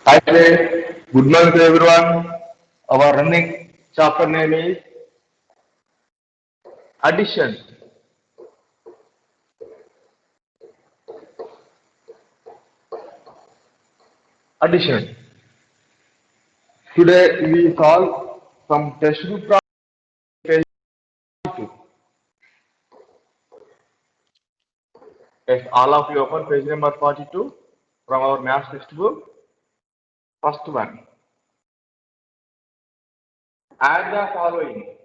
Hi there. Good morning to everyone. Our running chapter name is addition. Addition. Today we solve some textbook problem. Page 2. Yes, all of you open page number 42 from our maths textbook. First one. Add the following.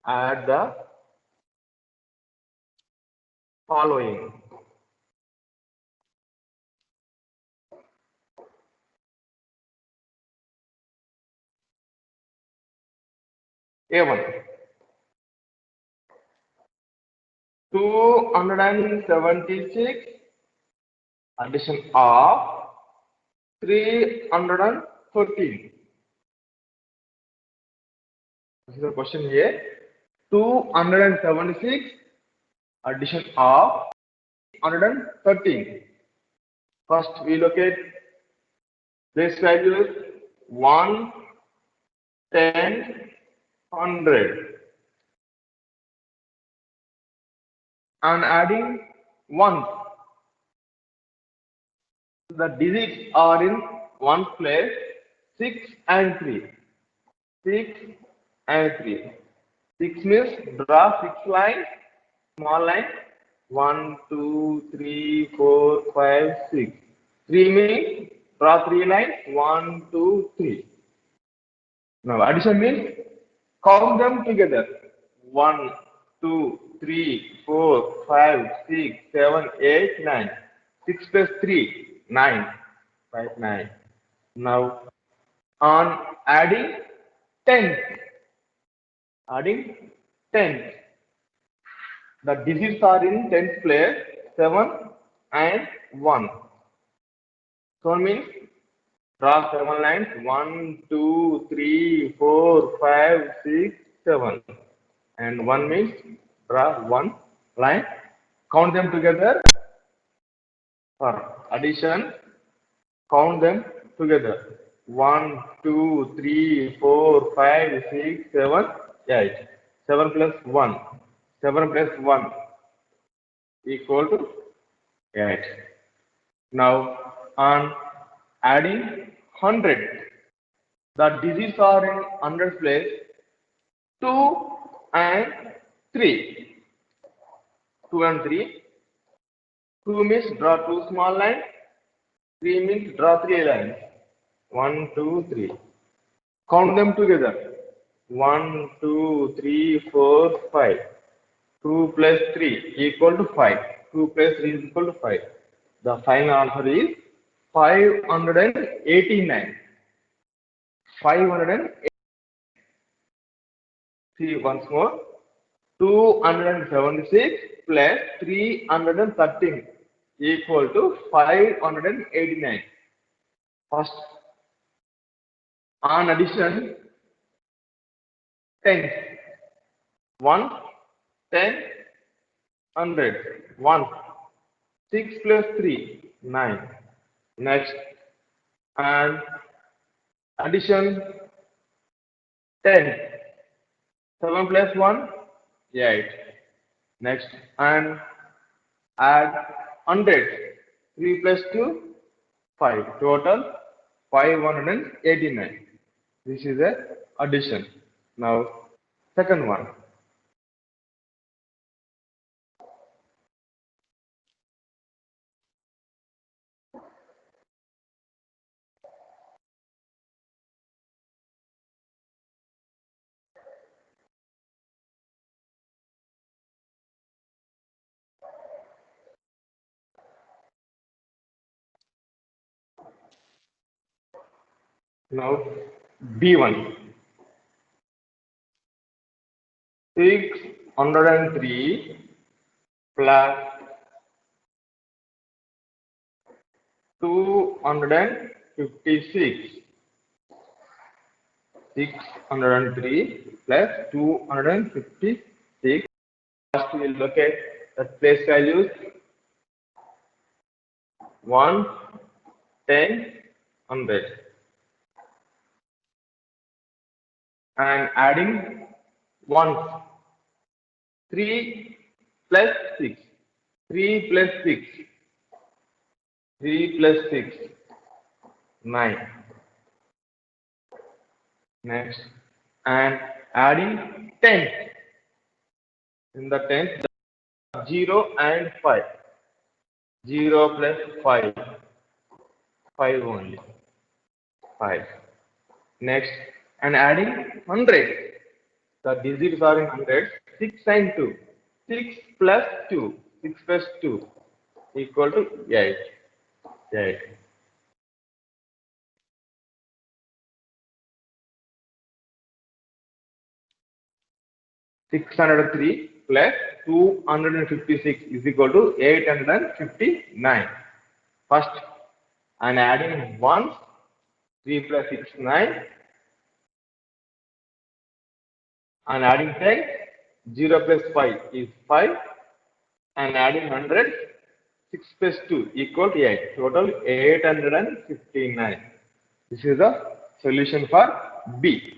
Add the following. A1. 276 addition of 313. This is the question here. 276 addition of 113. First we locate place values 1, 10, 100 and adding 1. The digits are in one place 6 and 3. 6 and 3. 6 means draw 6 lines, small line 1, 2, 3, 4, 5, 6. 3 means draw 3 lines 1, 2, 3. Now addition means count them together 1, 2, 3, 4, 5, 6, 7, 8, 9. 6 plus 3, 9. Right, 9. Now on adding 10. Adding 10. The digits are in tens place 7 and 1. So means draw 7 lines 1, 2, 3, 4, 5, 6, 7. And 1 means draw 1 line. Count them together for addition. Count them together 1, 2, 3, 4, 5, 6, 7, 8. 7 plus 1. 7 plus 1 equal to 8. Now on adding 100, the digits are in 100 place 2 and 3. 2 and 3. 2 means draw 2 small lines. 3 means draw 3 lines. 1, 2, 3. Count them together. 1, 2, 3, 4, 5. 2 plus 3 equal to 5. 2 plus 3 is equal to 5. The final answer is 589. 580. See once more. 276 plus 313 equal to 589. First, on addition, 10. 1, 10, 100. 1. 6 plus 3, 9. Next, and addition 10. 7 plus 1, 8. Next, and add 100. 3 plus 2, 5. Total 589. This is a addition. Now, second one. Now, B1. 603 plus 256. 603 plus 256. First we will look at the place values 1, 10, 100. And adding ones. 3 plus 6. 3 plus 6. 3 plus 6. 9. Next. And adding 10. In the 10th, 0 and 5. 0 plus 5. 5 only. 5. Next. And adding 100. The digits are in hundreds. 6 and 2. 6 plus 2. 6 plus 2 equal to 8. 8. 603 plus 256 is equal to 859. First, and adding 1, 3 plus 6, 9. And adding 10, 0 plus 5 is 5. And adding 100, 6 plus 2 equal to 8. Total 859. This is the solution for B.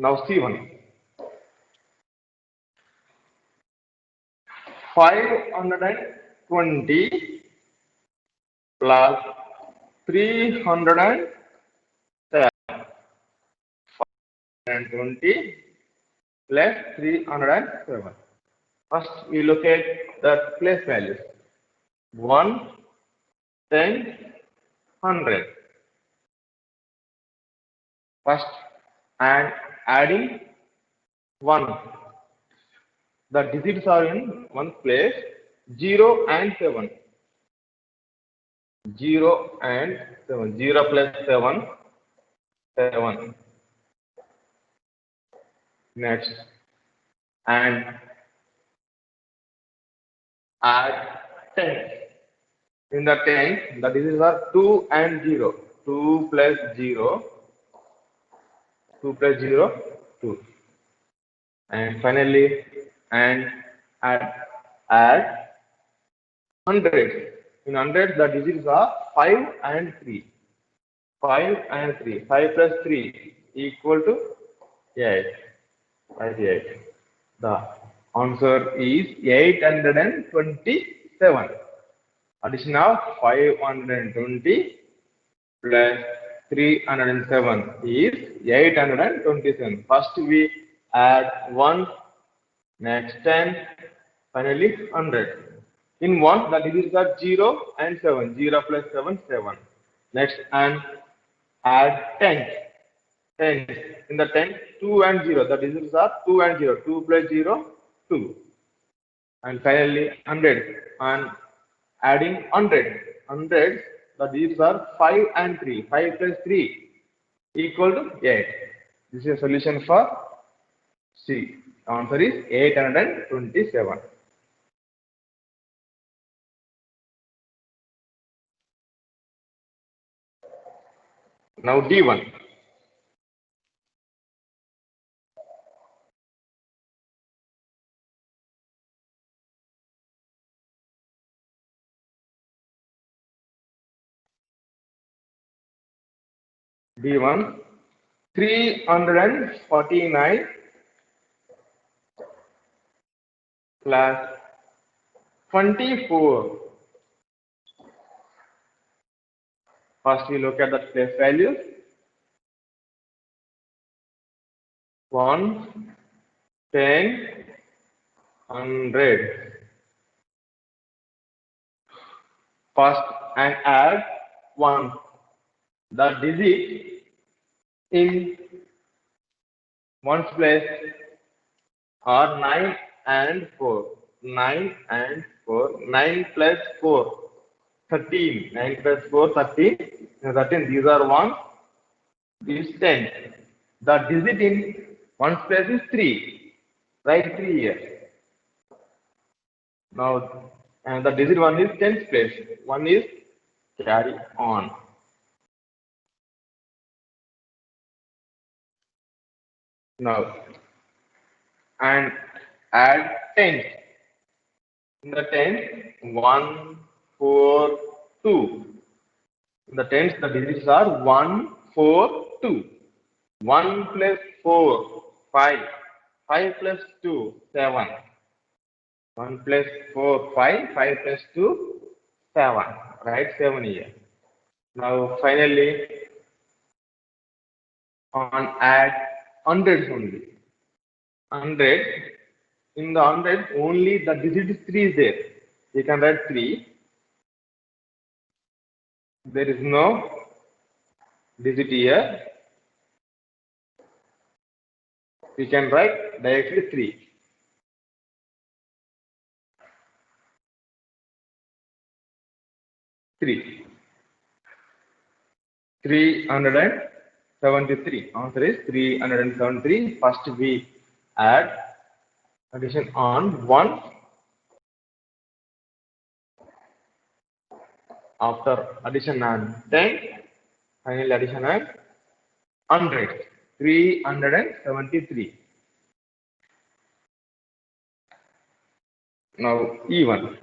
Now C1. 520 plus 307. 520 plus 307. First, we look at the place values. 1, 10, 100. First, and adding 1. The digits are in one place, 0 and 7. 0 and 7. 0 plus 7, 7. Next, and add 10. In the 10, the digits are 2 and 0. 2 plus 0, 2 plus 0, 2. And finally, and add 100. In 100, the digits are 5 and 3. 5 and 3. 5 plus 3 equal to 8. 8. The answer is 827. Addition of 520 plus 307 is 827. First we add 1, next 10, finally 100. In 1, the digits are 0 and 7. 0 plus 7, 7. Next, and add 10. 10. In the 10, 2 and 0. The digits are 2 and 0. 2 plus 0, 2. And finally, 100. And adding 100. 100, the digits are 5 and 3. 5 plus 3 equal to 8. This is a solution for C. The answer is 827. Now D1. D1, 349 plus 24. First we look at the place values. 1, 10, 100. First, and add 1. The digit in one's place are 9 and 4. 9 and 4. 9 plus 4, 13. 9 plus 4, 13. 13. These are 1. This 10. The digit in one's place is 3. Write 3 here. Now and the digit 1 is tens place. 1 is carry on. Now, and add tens. In the tens, 1, 4, 2. In the tens, the digits are 1, 4, 2. 1 plus 4, 5. 5 plus 2, 7. 1 plus 4, 5. 5 plus 2, 7. Right? 7 here. Now, finally, on add hundreds only. 100. In the 100, only the digit 3 is there. You can write 3. There is no digit here. We can write directly 3. 3. 373. Answer is 373. First we add addition on 1. After addition on 10. Final addition on 100. 373. Now even.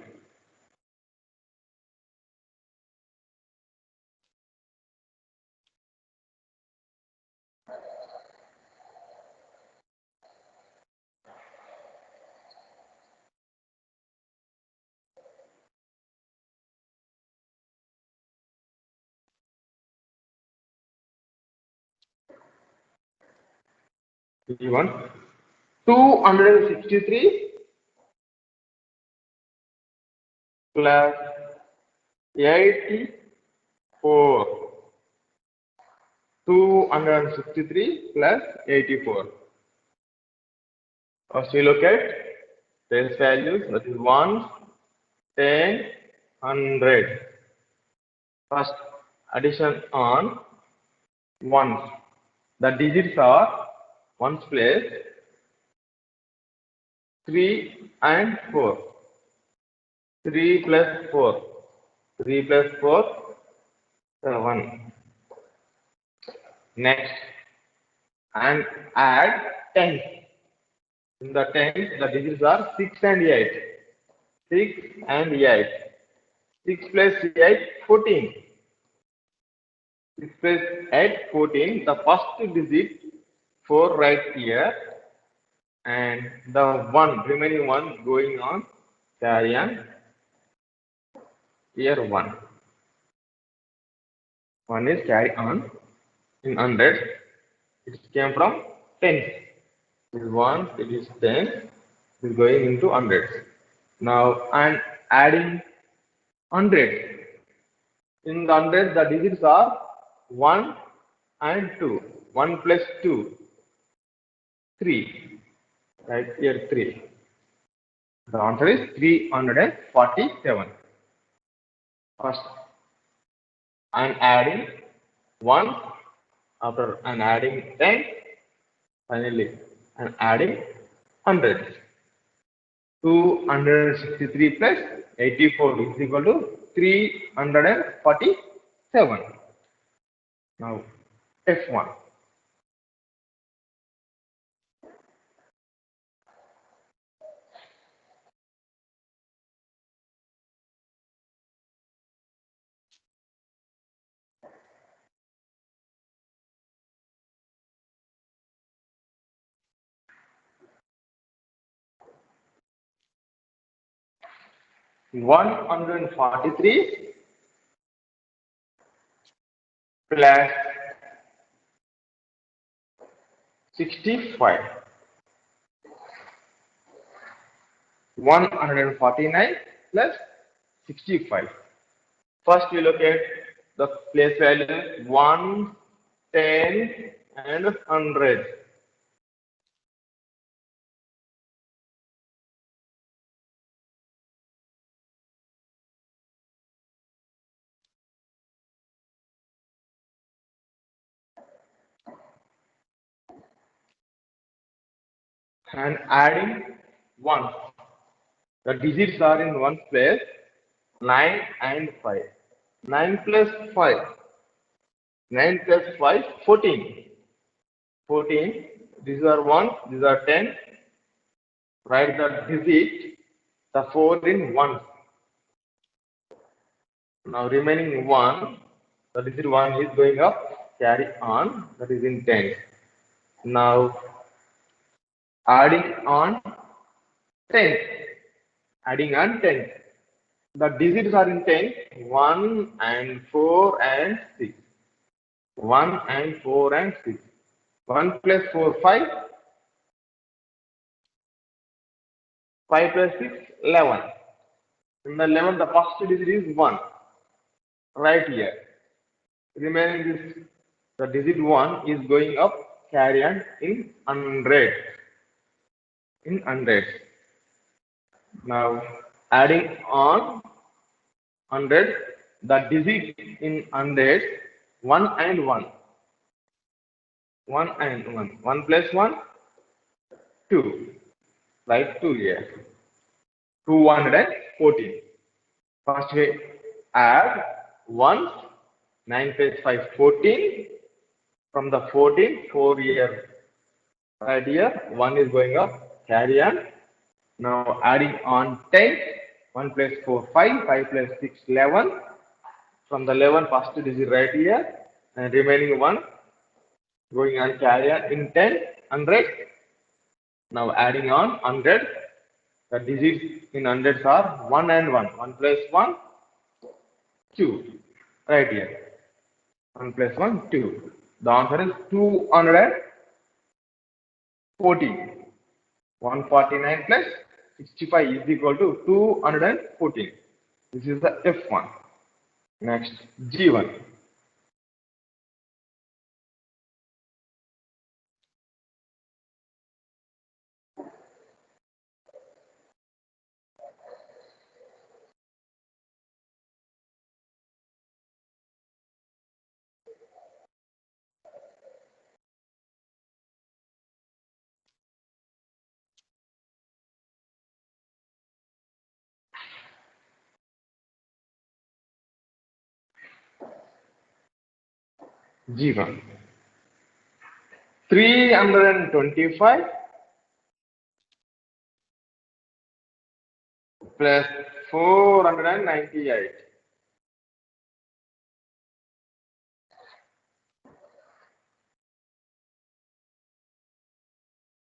Even. 263 plus 84. 263 plus 84. First we look at base values, that is 1, 10, 100. First addition on ones. The digits are ones place 3 and 4. 3 plus 4. 3 plus 4, 7. Next, and add 10. In the tens, the digits are 6 and 8. 6 and 8. 6 plus 8, 14. 6 plus 8, 14. The first digit, 4 right here. And the one, remaining one going on, carry on. Here 1. 1 is carry on in hundreds. It came from tens. This is 1, it is 10, it is going into hundreds. Now I'm adding hundreds. In the hundreds, the digits are 1 and 2. 1 plus 2, 3. Right here 3. The answer is 347. First, I'm adding 1. After I'm adding 10. Finally, I'm adding hundreds. 263 plus 84 is equal to 347. Now, F1. 143 plus 65. 149 plus 65. First we look at the place value 1, 10 and 100. And adding 1. The digits are in one place, 9 and 5. 9 plus 5. 9 plus 5, 14. 14. These are 1, these are 10. Write the digit, the 4 in 1. Now remaining 1, the digit 1 is going up, carry on, that is in 10. Now adding on 10. Adding on 10. The digits are in 10, 1 and 4 and 6. 1 and 4 and 6. 1 plus 4, 5. 5 plus 6, 11. In the 11, the first digit is 1. Right here. Remaining this, the digit 1 is going up, carry on in 100. In 100. Now, adding on 100, the digit in 100, 1 and 1. 1 and 1. 1 plus 1, 2. Like 2 here. 214. First we add 1. 9 plus 5, 14. From the 14, 4 here. Right here, 1 is going up, carry on. Now adding on 10. 1 plus 4, 5. 5 plus 6, 11. From the 11, first digit right here. And remaining 1 going on, carry on in 10, 100. Now adding on 100. The digits in hundreds are 1 and 1. 1 plus 1, 2. Right here. 1 plus 1, 2. The answer is 214. 149 plus 65 is equal to 214. This is the F1. Next, G1. G1. 325 plus 498.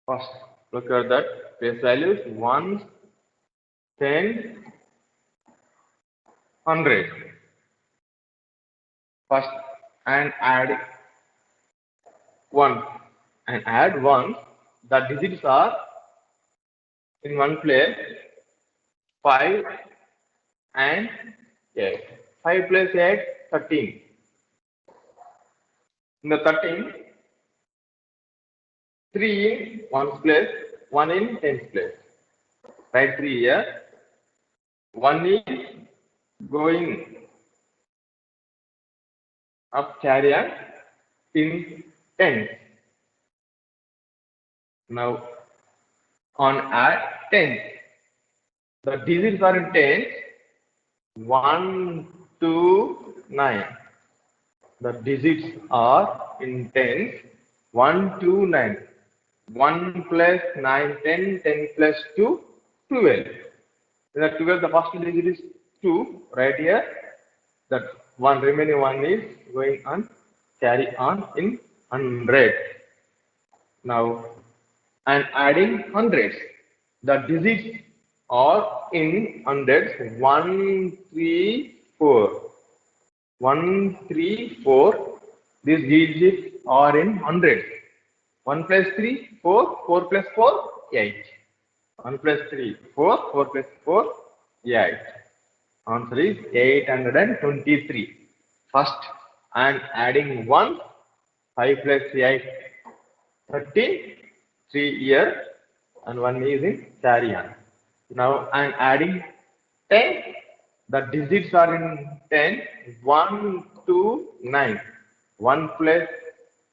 First, look at that. Base values 1, 10, 100. First, and add 1. And add 1. The digits are in one place, 5 and 8. 5 plus 8, 13. In the 13, 3 in 1's place, 1 in 10's place. Write 3 here. 1 is going up, carry on in 10. Now on add 10. The digits are in 10. 1, 2, 9. The digits are in 10. 1, 2, 9. 1 plus 9, 10. 10 plus 2, 12. In the 12, the first digit is 2. Right here. That one remaining one is going on, carry on in 100. Now, and adding hundreds. The digits are in hundreds. 1, 3, 4. 1, 3, 4. These digits are in hundreds. 1 plus 3, 4. 4 plus 4, 8. 1 plus 3, 4. 4 plus 4, 8. Answer is 823. First, I am adding 1. 5 plus 8, 13. 3 here, and 1 is in carry on. Now I am adding 10. The digits are in 10. 1, 2, 9. 1 plus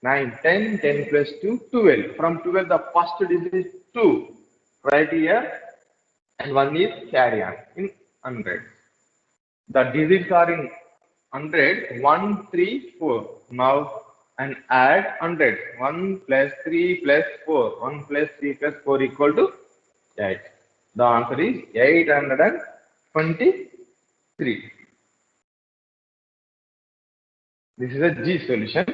9, 10. 10 plus 2, 12. From 12, the first digit is 2. Right here. and one is carry on in hundred. The digits are in hundred, 1, 3, 4. Now and add hundred. 1 plus 3 plus 4. 1 plus 3 plus 4 equal to 8. The answer is 823. This is a G solution.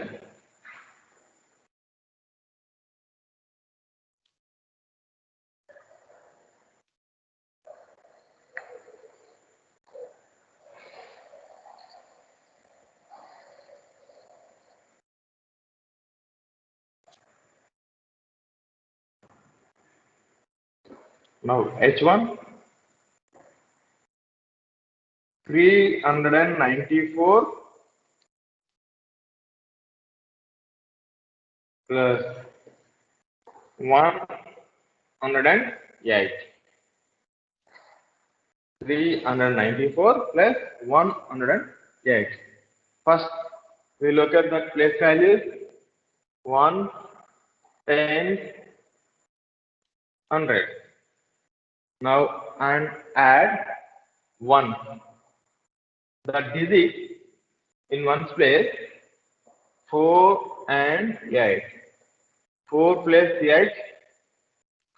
Now H1, 394 plus 108. 394 plus 108. First, we look at the place values 1, 10, 100. Now, and add 1. The digit in one's place 4 and 8. 4 plus 8,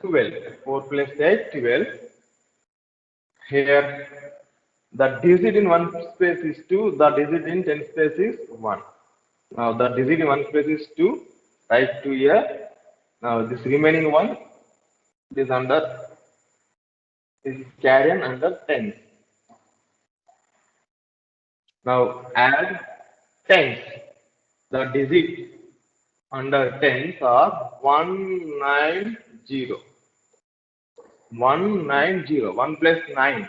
12. 4 plus 8, 12. Here, the digit in one space is 2, the digit in 10 space is 1. Now, the digit in one space is 2, write 2 here. Now, this remaining one is under, is carry on under 10. Now, add 10s. The digit under 10s are 190. 190. 1 plus 9.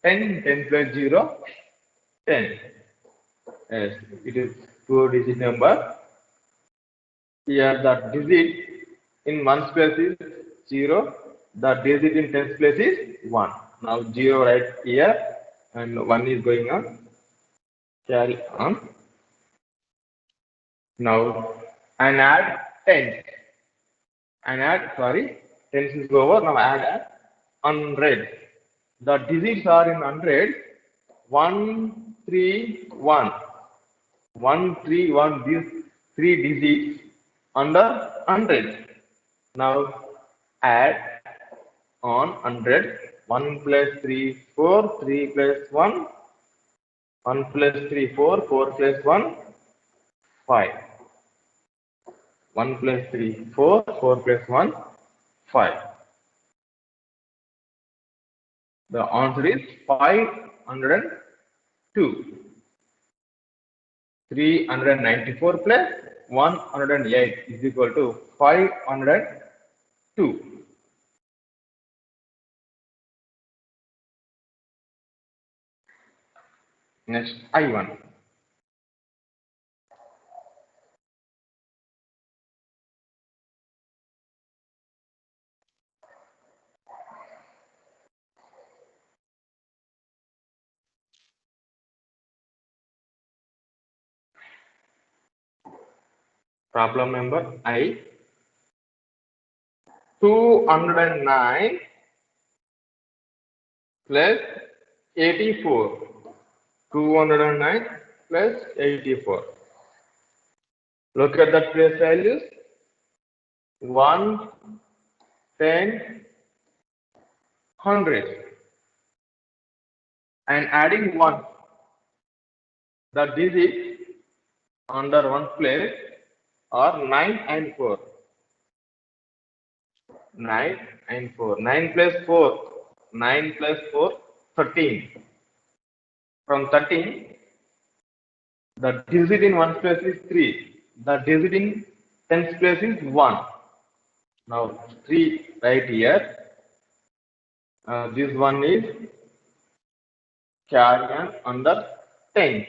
10. 10 plus 0. 10. Yes, it is 2-digit number. Here the digit in one place is 0. The digit in 10th place is 1. Now 0 right here and 1 is going on. Carry on. Now and add 10. And add, sorry, 10 is over. Now add 100. The digits are in 100. 131. 131. These 3 digits under 100. Now add on 100. 1 plus 3, 4. 3 plus 1. 1 plus 3, 4. 4 plus 1, 5. 1 plus 3, 4. 4 plus 1, 5. The answer is 502. 394 plus 108 is equal to 502. Next, I1. Problem number I. 209 plus 84. 209 plus 84. Look at the place values. 1, 10, 100. And adding 1. The digits under one place are 9 and 4. 9 and 4. 9 plus 4. 9 plus 4, 13. From 13, the digit in one place is 3. The digit in 10th place is 1. Now 3 right here. This one is carry on under 10.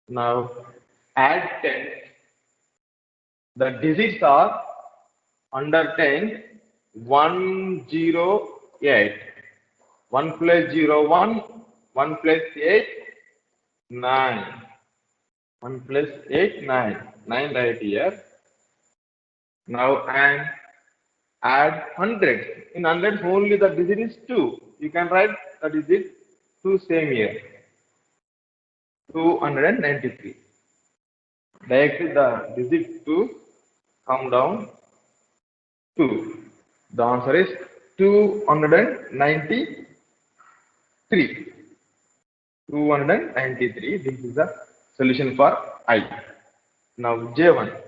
Now add 10. The digits are under 10, 108. 1 plus 0, 1. 1 plus 8, 9. 1 plus 8, 9. 9 right here. Now and add hundreds. In hundreds only the digit is 2. You can write the digit 2 same here. 293. Directly the digit 2 come down 2. The answer is 293. 293. This is the solution for I. Now J1.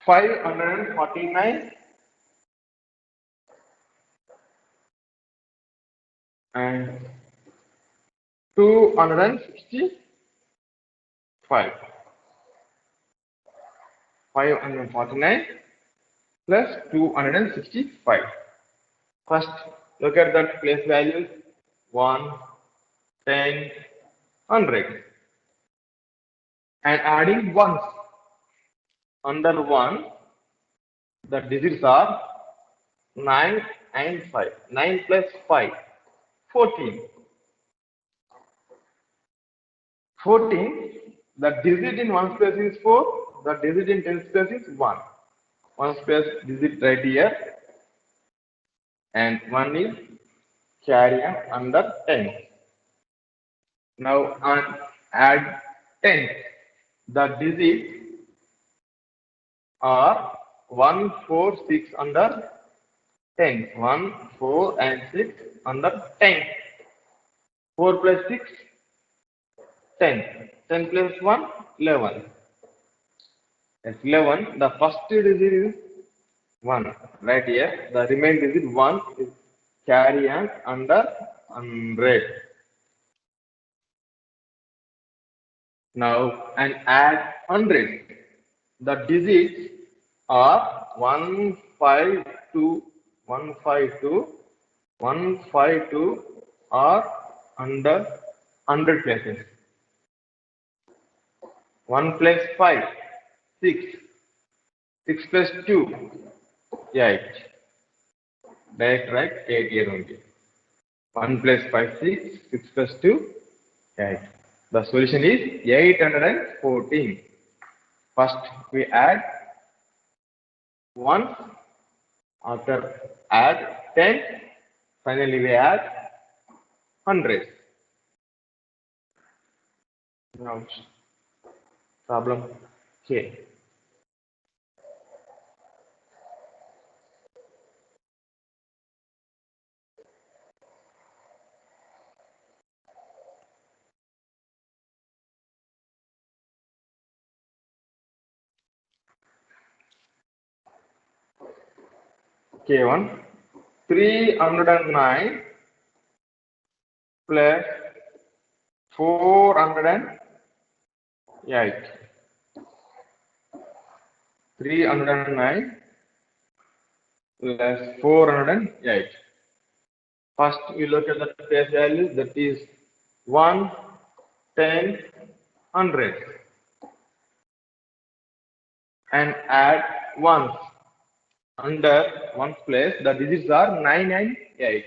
549 and 265. 549 plus 265. First, look at that place values 1, 10, 100 and adding ones. Under 1, the digits are 9 and 5. 9 plus 5, 14. 14, the digit in ones place is 4, the digit in tens place is 1. Ones place digit right here, and 1 is carry on under 10. Now add 10. The digits are 1, 4, 6 under 10. 1, 4 and 6 under 10. 4 plus 6, 10. 10 plus 1, 11. At 11, the first digit is 1. Right here, the remaining digit 1 is carry on under 100. Now, and add 100. The digits are 152, 152, 152 are under 100 places. 1 plus 5, 6. 6 plus 2, 8. Direct right, 8 here only. 1 plus 5, 6. 6 plus 2, 8. The solution is 814. First, we add 1. After add 10. Finally, we add 100. Now, problem K. K1, 309 plus 408. 309 plus 408. First, we look at the place value, that is 1, 10, 100. And add 1. Under 1's place, the digits are 9 and 8.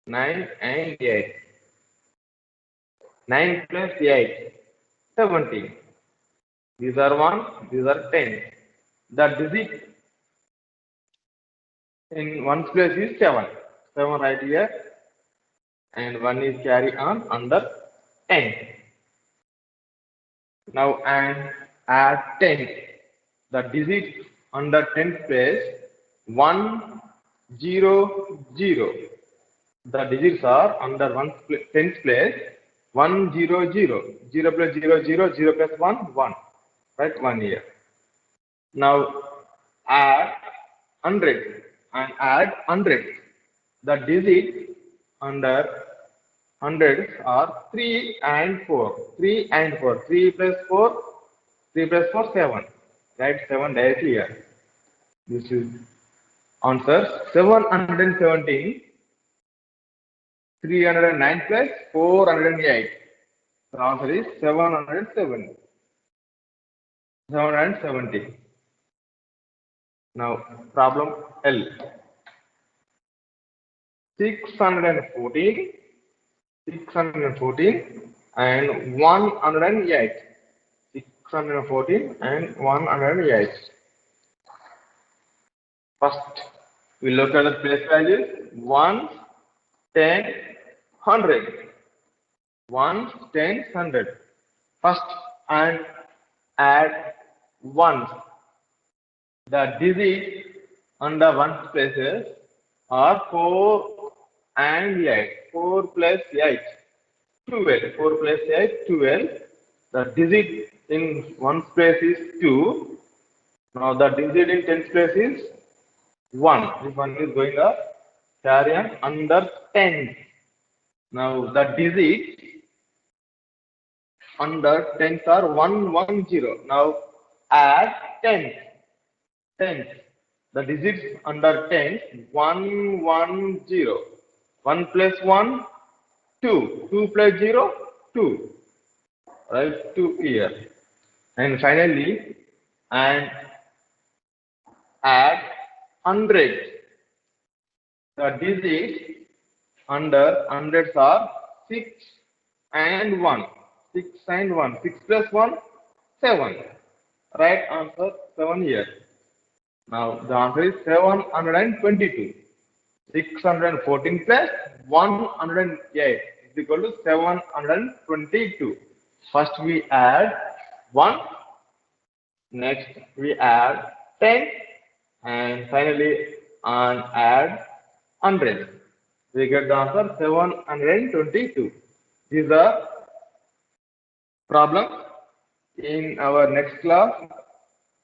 9 and 8. 9 plus 8, 17. These are 1, these are 10. The digit in 1's place is 7. 7 right here. And 1 is carry on under 10. Now and add 10. The digit under 10th place 1, 0, 0. The digits are under 10th place 1, 0, 0. 0 plus 0, 0. 0 plus 1, 1. Right, 1 here. Now add 100 and add 100. The digits under hundreds are 3 and 4. 3 and 4. 3 plus 4. 3 plus 4, 7. Write 7 directly here. This is answer 717. 309 plus 408. The answer is 770. 770. Now, problem L. 614, 614 and 108. 614 and 108. First, we look at the place values. 1, 10, 100. 1, 10, 100. First, and add 1. The digits under 1 places are 4 and 8. 4 plus 8, 12. 4 plus 8, 12. The digit in 1's place is 2. Now the digit in 10's place is 1. This one is going up. Carry on under 10. Now the digits under 10s are 110. Now add 10. 10. The digits under 10, 110. 1 plus 1, 2. 2 plus 0, 2. Right, 2 here. And finally, and add 100. The digits under hundreds are 6 and 1. 6 and 1. 6 plus 1, 7. Right answer 7 here. Now the answer is 722. 614 plus 108 is equal to 722. First we add 1, next we add 10, and finally add 100. We get the answer 722. These are problems. In our next class,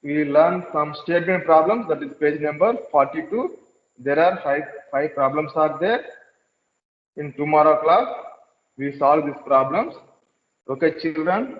we will learn some statement problems. That is page number 42. There are five problems are there. In tomorrow class, we solve these problems. Okay, children.